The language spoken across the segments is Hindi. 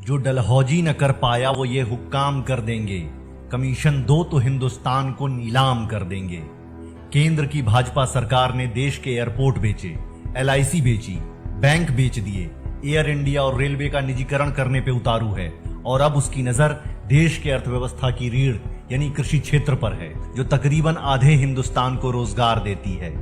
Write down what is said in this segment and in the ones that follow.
जो डलहौजी न कर पाया वो ये हुक्काम कर देंगे, कमीशन दो तो हिंदुस्तान को नीलाम कर देंगे। केंद्र की भाजपा सरकार ने देश के एयरपोर्ट बेचे, LIC बेची, बैंक बेच दिए, एयर इंडिया और रेलवे का निजीकरण करने पे उतारू है और अब उसकी नजर देश के अर्थव्यवस्था की रीढ़ यानी कृषि क्षेत्र पर है, जो तकरीबन आधे हिंदुस्तान को रोजगार देती है।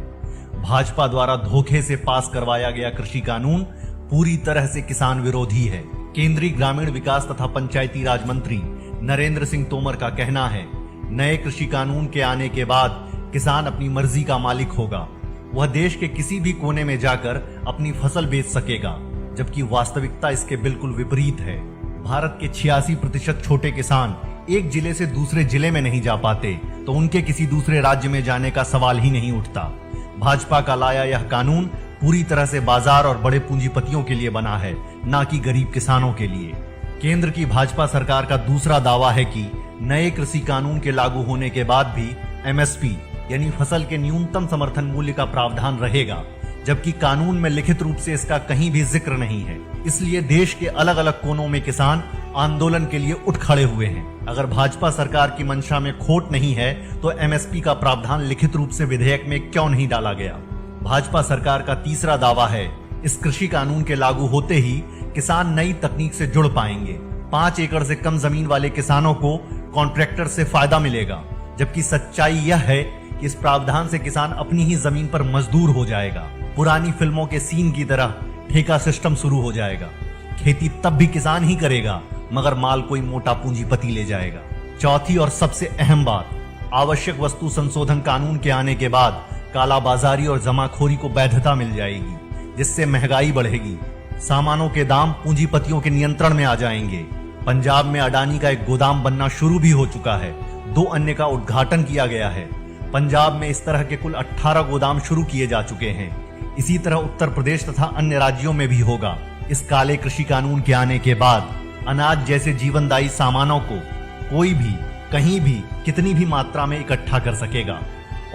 भाजपा द्वारा धोखे से पास करवाया गया कृषि कानून पूरी तरह से किसान विरोधी है। केंद्रीय ग्रामीण विकास तथा पंचायती राज मंत्री नरेंद्र सिंह तोमर का कहना है, नए कृषि कानून के आने के बाद किसान अपनी मर्जी का मालिक होगा। वह देश के किसी भी कोने में जाकर अपनी फसल बेच सकेगा, जबकि वास्तविकता इसके बिल्कुल विपरीत है। भारत के 86% छोटे किसान एक जिले से दूसरे जिले में नहीं जा पाते, तो उनके किसी दूसरे राज्य में जाने का सवाल ही नहीं उठता। भाजपा का लाया यह कानून पूरी तरह से बाजार और बड़े पूंजीपतियों के लिए बना है, ना कि गरीब किसानों के लिए। केंद्र की भाजपा सरकार का दूसरा दावा है कि नए कृषि कानून के लागू होने के बाद भी MSP यानी फसल के न्यूनतम समर्थन मूल्य का प्रावधान रहेगा, जबकि कानून में लिखित रूप से इसका कहीं भी जिक्र नहीं है। इसलिए देश के अलग अलग कोनों में किसान आंदोलन के लिए उठ खड़े हुए हैं। अगर भाजपा सरकार की मंशा में खोट नहीं है तो MSP का प्रावधान लिखित रूप से विधेयक में क्यों नहीं डाला गया। भाजपा सरकार का तीसरा दावा है, इस कृषि कानून के लागू होते ही किसान नई तकनीक से जुड़ पाएंगे। 5 एकड़ से कम जमीन वाले किसानों को कॉन्ट्रैक्टर से फायदा मिलेगा, जबकि सच्चाई यह है कि इस प्रावधान से किसान अपनी ही जमीन पर मजदूर हो जाएगा। पुरानी फिल्मों के सीन की तरह ठेका सिस्टम शुरू हो जाएगा। खेती तब भी किसान ही करेगा, मगर माल कोई मोटा पूंजीपति ले जाएगा। चौथी और सबसे अहम बात, आवश्यक वस्तु संशोधन कानून के आने के बाद कालाबाजारी और जमाखोरी को वैधता मिल जाएगी, जिससे महंगाई बढ़ेगी। सामानों के दाम पूंजीपतियों के नियंत्रण में आ जाएंगे। पंजाब में अडानी का एक गोदाम बनना शुरू भी हो चुका है, 2 अन्य का उद्घाटन किया गया है। पंजाब में इस तरह के कुल 18 गोदाम शुरू किए जा चुके हैं। इसी तरह उत्तर प्रदेश तथा अन्य राज्यों में भी होगा। इस काले कृषि कानून के आने के बाद अनाज जैसे जीवनदायी सामानों को कोई भी कहीं भी कितनी भी मात्रा में इकट्ठा कर सकेगा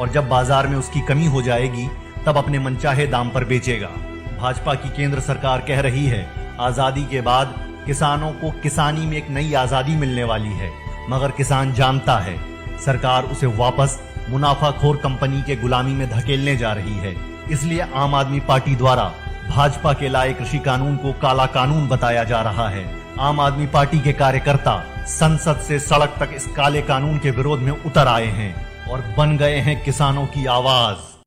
और जब बाजार में उसकी कमी हो जाएगी तब अपने मनचाहे दाम पर बेचेगा। भाजपा की केंद्र सरकार कह रही है, आजादी के बाद किसानों को किसानी में एक नई आजादी मिलने वाली है, मगर किसान जानता है सरकार उसे वापस मुनाफाखोर कंपनी के गुलामी में धकेलने जा रही है। इसलिए आम आदमी पार्टी द्वारा भाजपा के लाए कृषि कानून को काला कानून बताया जा रहा है। आम आदमी पार्टी के कार्यकर्ता संसद से सड़क तक इस काले कानून के विरोध में उतर आए हैं और बन गए हैं किसानों की आवाज।